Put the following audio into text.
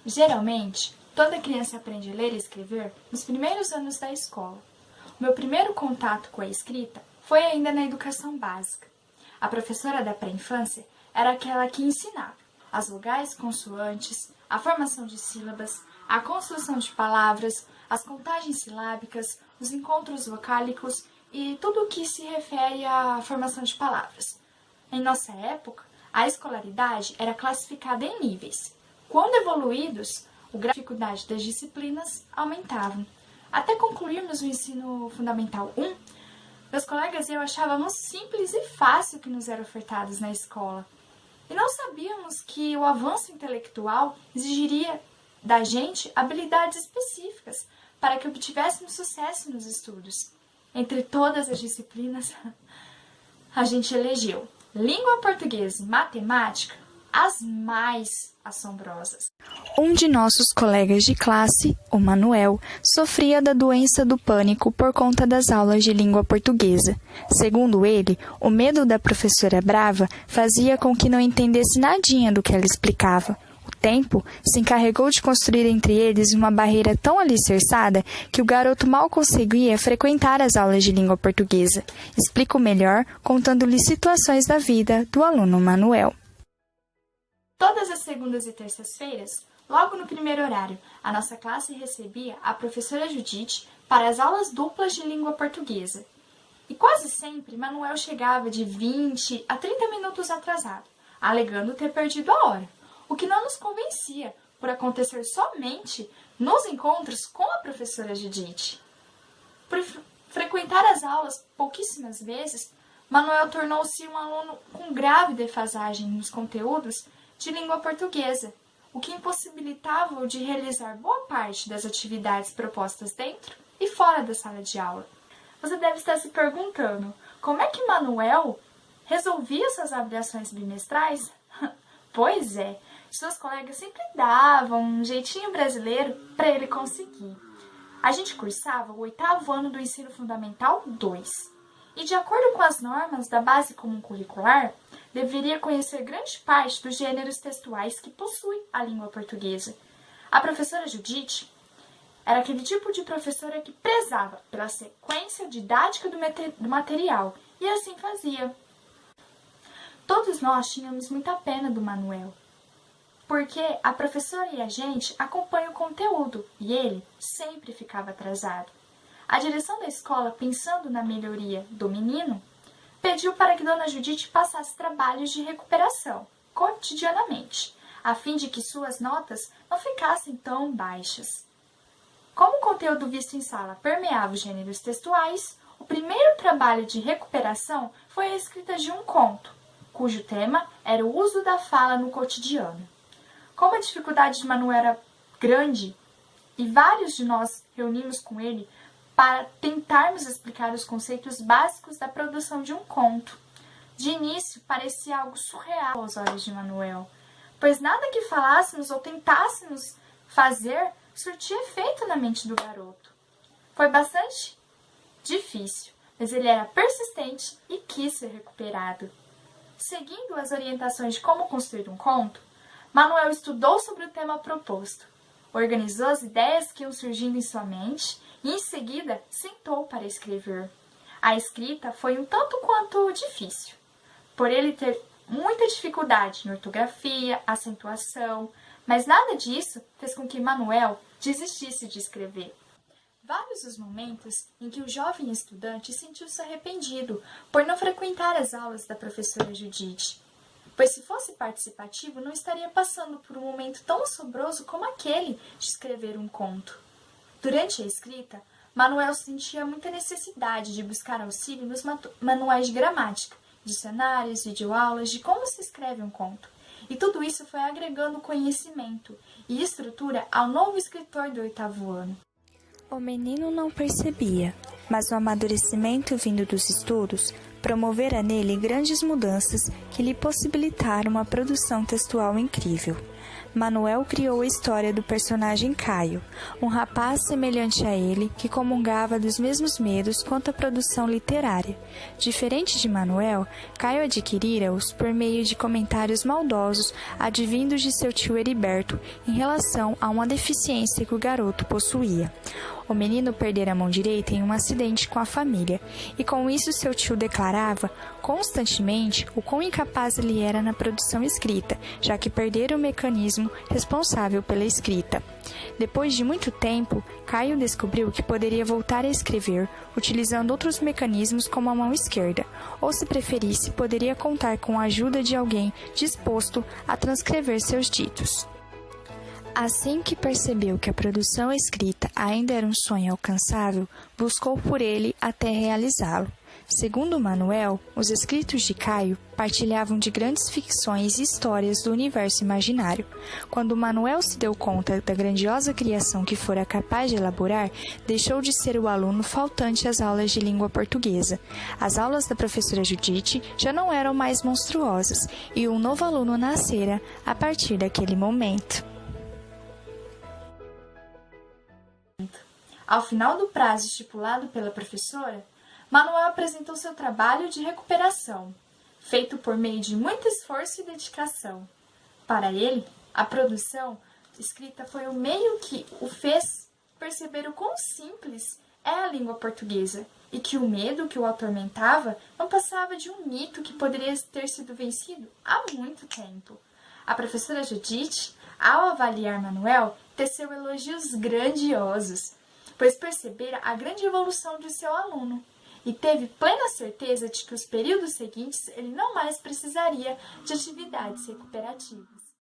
Geralmente, toda criança aprende a ler e escrever nos primeiros anos da escola. O meu primeiro contato com a escrita foi ainda na educação básica. A professora da pré-infância era aquela que ensinava as vogais e consoantes, a formação de sílabas, a construção de palavras, as contagens silábicas, os encontros vocálicos e tudo o que se refere à formação de palavras. Em nossa época, a escolaridade era classificada em níveis. Quando evoluídos, a dificuldade das disciplinas aumentavam. Até concluirmos o ensino fundamental 1, meus colegas e eu achávamos simples e fácil o que nos era ofertado na escola. E não sabíamos que o avanço intelectual exigiria da gente habilidades específicas para que obtivéssemos sucesso nos estudos. Entre todas as disciplinas, a gente elegeu língua portuguesa e matemática as mais assombrosas. Um de nossos colegas de classe, o Manuel, sofria da doença do pânico por conta das aulas de língua portuguesa. Segundo ele, o medo da professora brava fazia com que não entendesse nadinha do que ela explicava. O tempo se encarregou de construir entre eles uma barreira tão alicerçada que o garoto mal conseguia frequentar as aulas de língua portuguesa. Explico melhor contando-lhe situações da vida do aluno Manuel. Todas as segundas e terças-feiras, logo no primeiro horário, a nossa classe recebia a professora Judite para as aulas duplas de língua portuguesa. E quase sempre Manuel chegava de 20 a 30 minutos atrasado, alegando ter perdido a hora, o que não nos convencia, por acontecer somente nos encontros com a professora Judite. Por frequentar as aulas pouquíssimas vezes, Manuel tornou-se um aluno com grave defasagem nos conteúdos de língua portuguesa, o que impossibilitava-o de realizar boa parte das atividades propostas dentro e fora da sala de aula. Você deve estar se perguntando, como é que Manuel resolvia suas avaliações bimestrais? Pois é, suas colegas sempre davam um jeitinho brasileiro para ele conseguir. A gente cursava o 8º ano do Ensino Fundamental 2. E, de acordo com as normas da Base Comum Curricular, deveria conhecer grande parte dos gêneros textuais que possui a língua portuguesa. A professora Judite era aquele tipo de professora que prezava pela sequência didática do material, e assim fazia. Todos nós tínhamos muita pena do Manuel, porque a professora e a gente acompanham o conteúdo, e ele sempre ficava atrasado. A direção da escola, pensando na melhoria do menino, pediu para que Dona Judite passasse trabalhos de recuperação, cotidianamente, a fim de que suas notas não ficassem tão baixas. Como o conteúdo visto em sala permeava os gêneros textuais, o primeiro trabalho de recuperação foi a escrita de um conto, cujo tema era o uso da fala no cotidiano. Como a dificuldade de Manuel era grande, e vários de nós reunimos com ele para tentarmos explicar os conceitos básicos da produção de um conto. De início, parecia algo surreal aos olhos de Manuel, pois nada que falássemos ou tentássemos fazer surtia efeito na mente do garoto. Foi bastante difícil, mas ele era persistente e quis ser recuperado. Seguindo as orientações de como construir um conto, Manuel estudou sobre o tema proposto, organizou as ideias que iam surgindo em sua mente e, em seguida, sentou para escrever. A escrita foi um tanto quanto difícil, por ele ter muita dificuldade em ortografia, acentuação, mas nada disso fez com que Manuel desistisse de escrever. Vários os momentos em que o jovem estudante sentiu-se arrependido por não frequentar as aulas da professora Judite, pois se fosse participativo não estaria passando por um momento tão assombroso como aquele de escrever um conto. Durante a escrita, Manuel sentia muita necessidade de buscar auxílio nos manuais de gramática, dicionários, videoaulas de como se escreve um conto. E tudo isso foi agregando conhecimento e estrutura ao novo escritor do 8º ano. O menino não percebia, mas o amadurecimento vindo dos estudos promovera nele grandes mudanças que lhe possibilitaram uma produção textual incrível. Manuel criou a história do personagem Caio, um rapaz semelhante a ele que comungava dos mesmos medos quanto à produção literária. Diferente de Manuel, Caio adquirira-os por meio de comentários maldosos advindos de seu tio Heriberto em relação a uma deficiência que o garoto possuía. O menino perdera a mão direita em um acidente com a família, e com isso seu tio declarava constantemente o quão incapaz ele era na produção escrita, já que perdera o mecanismo responsável pela escrita. Depois de muito tempo, Caio descobriu que poderia voltar a escrever utilizando outros mecanismos como a mão esquerda, ou se preferisse, poderia contar com a ajuda de alguém disposto a transcrever seus ditos. Assim que percebeu que a produção escrita ainda era um sonho alcançável, buscou por ele até realizá-lo. Segundo Manuel, os escritos de Caio partilhavam de grandes ficções e histórias do universo imaginário. Quando Manuel se deu conta da grandiosa criação que fora capaz de elaborar, deixou de ser o aluno faltante às aulas de língua portuguesa. As aulas da professora Judite já não eram mais monstruosas, e um novo aluno nascera a partir daquele momento. Ao final do prazo estipulado pela professora, Manuel apresentou seu trabalho de recuperação, feito por meio de muito esforço e dedicação. Para ele, a produção escrita foi o meio que o fez perceber o quão simples é a língua portuguesa e que o medo que o atormentava não passava de um mito que poderia ter sido vencido há muito tempo. A professora Judite, ao avaliar Manuel, teceu elogios grandiosos, pois percebera a grande evolução de seu aluno e teve plena certeza de que os períodos seguintes ele não mais precisaria de atividades recuperativas.